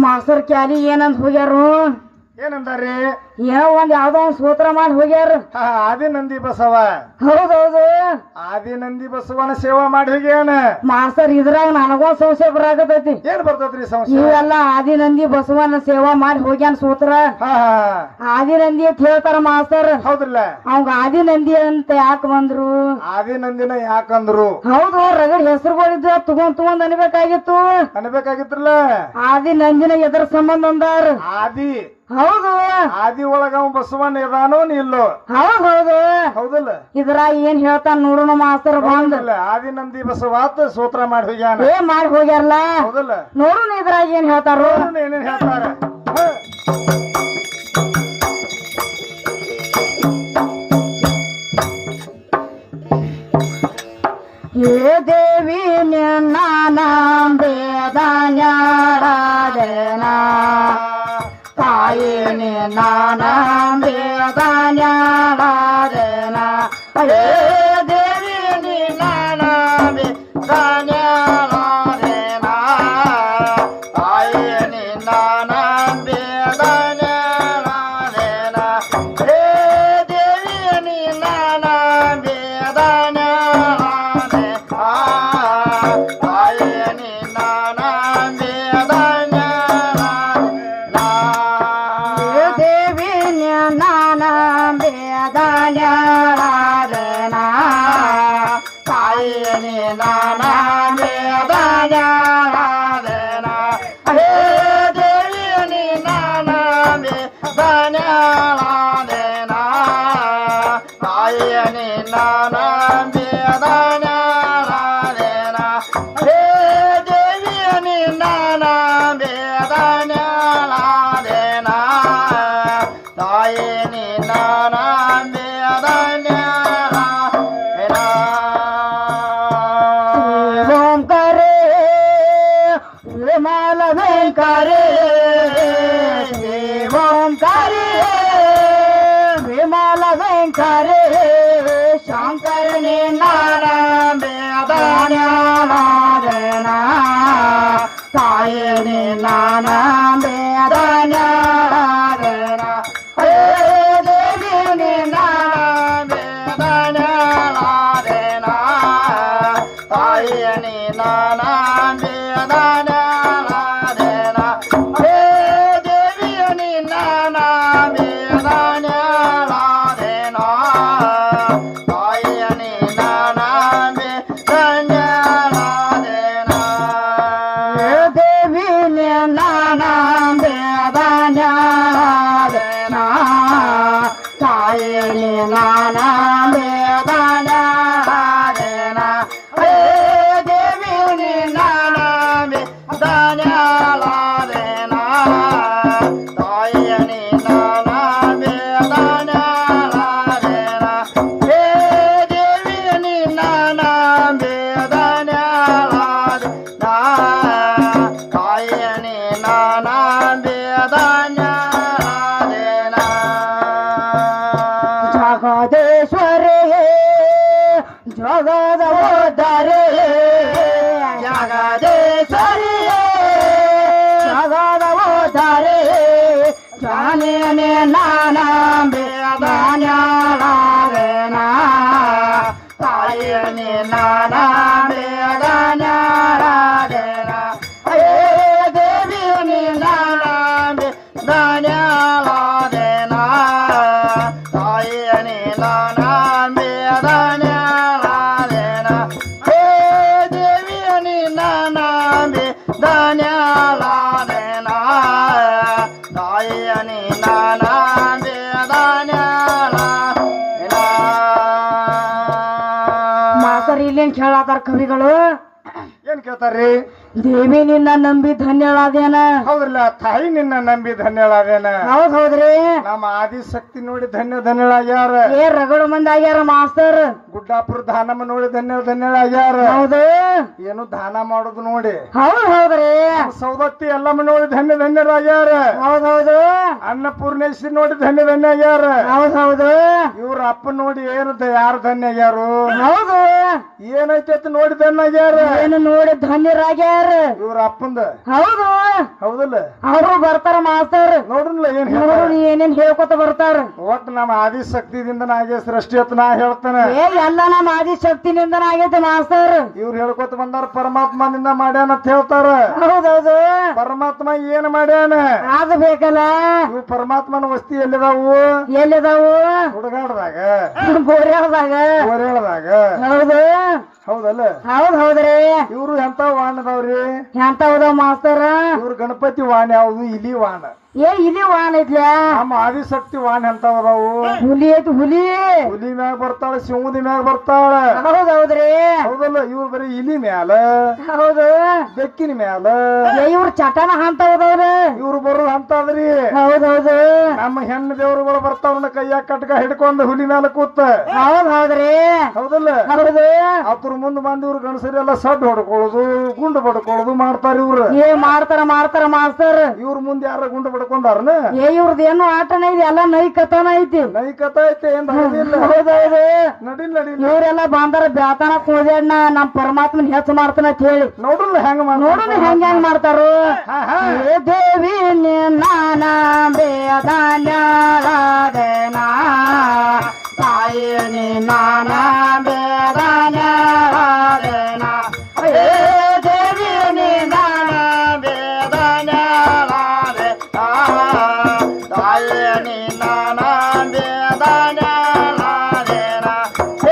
Master ಕ್ಯಾಲಿ ಏನಂತ ಹೋಗ್ಯಾರು? ಏನಂದಾರಿ? ಏನೋ ಯಾವ್ದೋ ಒಂದ್ ಸ್ತೋತ್ರ ಮಾಡಿ ಹೋಗ್ಯಾರ. ಆದಿನಂದಿ ಬಸವ. ಹೌದೌದು, ಆದಿನಂದಿ ಬಸವನ ಸೇವಾ ಮಾಡಿ ಹೋಗ್ಯಾನ. ಮಾಸ್ತರ್ ಇದ್ರಾಗ ನನಗೊಂದ್ ಸಂಶಯ ಬರಾಕತೈತಿ. ಏನ್ ಬರ್ತೈತ್ರಿ ಸಂಶಯ? ಇವೆಲ್ಲ ಆದಿನಂದಿ ಬಸವನ ಸೇವಾ ಮಾಡಿ ಹೋಗ್ಯಾನ ಸ್ತೋತ್ರ. ಆದಿನಂದಿ ಅಂತ ಹೇಳ್ತಾರ ಮಾಸ್ತರ್. ಹೌದ್ರಲ್ಲ, ಅವಂಗ ಆದಿನಂದಿ ಅಂತ ಯಾಕೆ ಬಂದ್ರು? ಆದಿನಂದಿನ ಯಾಕಂದ್ರು? ಹೌದು, ರಗಡ್ ಹೆಸರುಗಳಿದ್ದ ತಗೊಂಡ್ ಅನ್ಬೇಕಾಗಿತ್ತು. ಅನ್ಬೇಕಾಗಿತ್ರಲ್ಲ. ಆದಿನಂದಿನ ಎದ್ರ ಸಂಬಂಧ ಅಂದಾರ? ಆದಿ. ಹೌದು, ಆದಿ ಒಳಗ ಅವ ಬಸವಣ್ಣ ಇದಾನೋ ನಿಲ್ಲೋ? ಹೌದೌದು. ಹೌದಲ್ಲ, ಇದ್ರಾಗ ಏನ್ ಹೇಳ್ತಾನ ನೋಡೋಣ ಮಾಸ್ತರ್. ಬಂದಲ್ಲ ಆದಿನಂದಿ ಬಸವಾತ ಸ್ತೋತ್ರ ಮಾಡಿ ಹೋಗ್ಯಾನ. ಮಾಡಿ ಹೋಗ್ಯಾರಲ್ಲ. ಹೌದಲ್ಲ, ನೋಡೋಣ ಇದ್ರಾಗ ಏನ್ ಹೇಳ್ತಾರೋ. ಏನೇನ್ ಹೇಳ್ತಾರ? ಏ ದೇವಿ ನಿನ್ನ ನಂಬೇದ ನ್ಯಾಡೇನ, ತಾಯಿ ನಿನ್ನ ನಂಬೇದ ನ್ಯಾಡೇನ. ಏ ದೇವಿ ನಿನ್ನ ನಂಬೇದ ನ್ಯಾಡೇನ, ತಾಯಿ ನಿನ್ನ ನಂಬೇದ ನ್ಯಾಡೇನ. ಏ ದೇವಿ ನಿನ್ನ ನಂಬೇದ ಶಂಕರನೇ ನಾರಾಯಣ, ತಾಯಿನೇ ನಾರಾಯಣ. ಹೇ ದೇವಿನೇ ನಾರಾಯಣ, ತಾಯಿನೇ ನಾರಾಯಣ. ಹೇ ದೇವಿನೇ ನಾರಾಯಣ, ಜಗದೇಶ್ವರೇ ಜಗದೋದ್ಧಾರೇ, ಜಗದೇಶ್ವರಿಯೇ ಜಗದೋದ್ಧಾರೇ, ಜಾನೇನೆ ನಾನಂಬೇದ ನ್ಯಾಡೇನ, ತಾಯಿನೇ ನಾನಂಬೇದ ನ್ಯಾಡೇನ. ಹೇ ದೇವಿ ನಾನಂಬೇದ ನ್ಯಾಡೇನ, ತಾಯಿನೇ ನಾನಂಬೇದ ನ್ಯಾಡೇನ. ಹೇ ದೇವಿ ನಾನಂಬೇದ ನ್ಯಾಡೇನ, ತಾಯಿನೇ ನಾನಂಬೇದ ನ್ಯಾಡೇನ. ಮಾಸ್ತರ್ ಇಲ್ಲೇನ್ ಕೇಳತ್ತಾರ ಕವಿಗಳು? ಏನ್ ಕೇಳ್ತಾರ್ರಿ? ದೇವಿ ನಿನ್ನ ನಂಬಿ ಧನ್ಯಳಾದೇನ. ಹೌದ್ರಲ್ಲ, ತಾಯಿ ನಿನ್ನ ನಂಬಿ ಧನ್ಯಳಾದೇನ. ಹೌದ್ರಿ, ನಮ್ಮ ಆದಿಶಕ್ತಿ ನೋಡಿ ಧನ್ಯಳಾಗ್ಯಾರ. ಏ ರಗಡು ಮಂದಿ ಆಗ್ಯಾರ ಮಾಸ್ತರ್. ಗುಡ್ಡಾಪುರ ದಾನಮ್ಮ ನೋಡಿ ಧನ್ಯಳಾಗ್ಯಾರ. ಹೌದು, ಏನು ದಾನ ಮಾಡೋದು ನೋಡಿ. ಹೌದ್ರಿ, ಸೌದತ್ತಿ ಎಲ್ಲಮ್ಮ ನೋಡಿ ಧನ್ಯರಾಗ್ಯಾರ. ಹೌದು, ಅನ್ನಪೂರ್ಣೇಶ್ವರಿ ನೋಡಿ ಧನ್ಯರಾಗ್ಯಾರ. ಹೌದು, ಇವ್ರ ಅಪ್ಪ ನೋಡಿ ಏನು ಯಾರು ಧನ್ಯ ಆಗ್ಯಾರು? ಹೌದು, ಏನೈತೆ ನೋಡಿ ಧನ್ಯ ಆಗ್ಯಾರ. ಏನು ನೋಡಿ ಧನ್ಯರಾಗ್ಯಾರ. ಮಾಸ್ತರ್ ಇವ್ರ ಅಪ್ಪಂದ ಹೌದು ಹೌದಲ್ಲ ಅವರು ಬರ್ತಾರ ಮಾಸ್ತರ್ ನೋಡ್ರಲ್ಲ ಏನ್ ನೋಡು ಏನೇನ್ ಹೇಳ್ಕೊತ ಬರ್ತಾರ ಒಟ್ಟು ನಮ್ಮ ಆದಿಶಕ್ತಿದಿಂದ ನಾಗೆ ಸೃಷ್ಟಿ ಅಂತ ನಾ ಹೇಳ್ತಾನೆ ಎಲ್ಲ ನಮ್ಮ ಆದಿಶಕ್ತಿನಿಂದ ಆಗೈತೆ ಮಾಸ್ತರ್ ಇವ್ರು ಹೇಳ್ಕೊತ ಬಂದಾರ ಪರಮಾತ್ಮನಿಂದ ಮಾಡ್ಯಾನ ಅಂತ ಹೇಳ್ತಾರ ಹೌದೌದು ಪರಮಾತ್ಮ ಏನ್ ಮಾಡ್ಯಾನ ಆದ ಬೇಕಲ್ಲ ಇವು ಪರಮಾತ್ಮನ ವಸ್ತಿ ಎಲ್ಲಿದಾವು ಎಲ್ಲಿದಾವು ಹುಡುಗಾಡ್ದಾಗ ಬೋರ್ಯಾಳದಾಗ ಓರೇಳದಾಗ ಹೌದು ಹೌದಲ್ಲ ಹೌದ್ರಿ ಇವ್ರು ಎಂತ ವಾಹನ ಅದಾವ್ರಿ ಎಂತ ಹೌದವ್ ಮಾಸ್ತರ ಇವ್ರ ಗಣಪತಿ ವಾಹನ ಯಾವ್ದು ಇಲಿ ವಾಹನ ಇಲ್ಲಿ ವಾಹನ ಐತ್ಲ ನಮ್ಮ ಆದಿಶಕ್ತಿ ವಾಹನ ಎಂತ ಅದಾವು ಹುಲಿ ಐತಿ ಹುಲಿ ಹುಲಿ ಮ್ಯಾಗ ಬರ್ತಾಳ ಸಿಂಹದ ಮ್ಯಾಗ ಬರ್ತಾಳ ಹೌದ್ರಿ ಹೌದಲ್ಲ ಇವ್ರು ಬರೀ ಇಲಿ ಮ್ಯಾಲ ಹೌದು ಬೆಕ್ಕಿನ ಮ್ಯಾಲ ಇವ್ರ ಚಟನ ಅಂತ ಹೌದವ್ರ ಇವ್ರು ಬರೋದು ಅಂತದ್ರಿ ಹೌದೌದು ನಮ್ಮ ಹೆಣ್ಣು ದೇವರುಗಳು ಬರ್ತಾವನ್ನ ಕೈಯಾಗ ಕಟ್ಕ ಹಿಡ್ಕೊಂಡು ಹುಲಿ ಮ್ಯಾಲ ಕೂತ ಹೌದ್ರಿ ಹೌದಲ್ಲ ಹೌದು ಅದ್ರ ಮುಂದ್ ಬಂದ್ ಇವ್ರು ಗಣಸರಿ ಎಲ್ಲ ಸಡ್ಡು ಹೊಡ್ಕೊಳ್ಳೋದು ಗುಂಡು ಬಡ್ಕೊಳ್ಳೋದು ಮಾಡ್ತಾರ ಇವ್ರು ಮಾಡ್ತಾರ ಮಾಸ್ತರ್ ಇವ್ರ ಮುಂದೆ ಯಾರ ಗುಂಡು ಬಡ್ಕೊಂಡಾರನ ಇವ್ರದ್ದು ಏನು ಆಟನ ಇದೆ ಎಲ್ಲ ನೈ ಕಥನ ಐತಿ ನೈಕತ ಐತೆ ಏನ್ ಹೌದಿಲ್ಲ ಹೌದೌದು ನಡಿಲ್ ನಡಿಲ್ ಇವ್ರೆಲ್ಲ ಬಂದಾರ ಬ್ಯಾತನ ಕೋದ್ಯಾಡ್ನ ನಮ್ ಪರಮಾತ್ಮನ್ ಹೆಚ್ಚು ಮಾಡ್ತಾನ ಅಂತ ಹೇಳಿ ನೋಡ್ರಲ್ಲ ಹೆಂಗ ನೋಡೋಣ ಹೆಂಗ್ ಮಾಡ್ತಾರು ಏ ದೇವಿ ನಿನ್ನ ಬೇದಾನ್ಯಾಳಾದೇನಾ ತಾಯಿ ನಿನ್ನ ಬೇದಾನ್ಯಾಳಾದೇನಾ ಏ ದೇವಿ ನಿನ್ನ ಬೇದಾನ್ಯಾಳಾದೇನಾ ತಾಯಿ ನಿನ್ನ ಬೇದಾನ್ಯಾಳಾದೇನಾ ಏ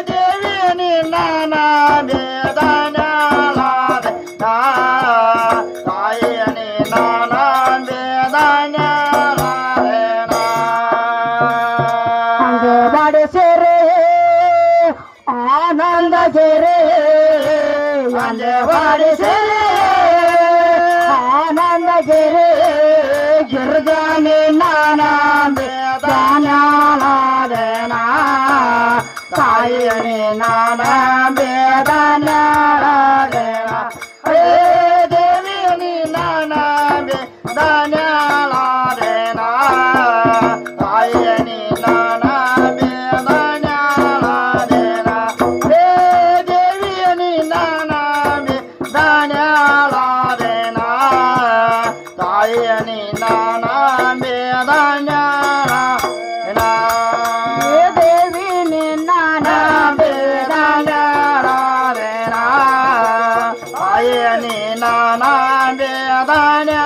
ದೇವಿ ನಿನ್ನ ಬೇದಾನ್ಯಾಳಾದೇನಾ ತಾಯಿ ನಿನ್ನ ಬೇದಾನ್ಯಾಳಾದೇನಾ ಅಂಗವಾಡಿ ಸೇರೆ ಆನಂದ ಗೆರೆ ಅಂಗವಾಡಿ ಸೇರೆ ಆನಂದ ಗೆರೆ ಗಿರ್ಜಾನಿ ನಾನಾ ಬೇದಾನ್ಯಾಳಾದೇನಾ ತಾಯಿ ನಾನಾ ಬೇದಾನ್ಯಾಳಾದೇನಾ ಹೇ ದೇವಿ ನಾನಾ ಬೇದಾನ್ಯಾಳಾದೇನಾ ತಾಯಿ ನಾನಾ ಬೇದಾನ್ಯಾಳಾದೇನಾ ಹೇ ದೇವಿ ನಾನಾ ಬೇದಾನ್ಯಾಳಾದೇನಾ ತಾಯಿ ನಾನಾ ಬೇದಾನ್ಯಾಳಾದೇನಾ ಹೇ ದೇವಿ ನಾನಾ ಬೇದಾನ್ಯಾಳಾದೇನಾ ತಾಯಿ ನಾನಾ ಬೇದಾನ್ಯಾಳಾದೇನಾ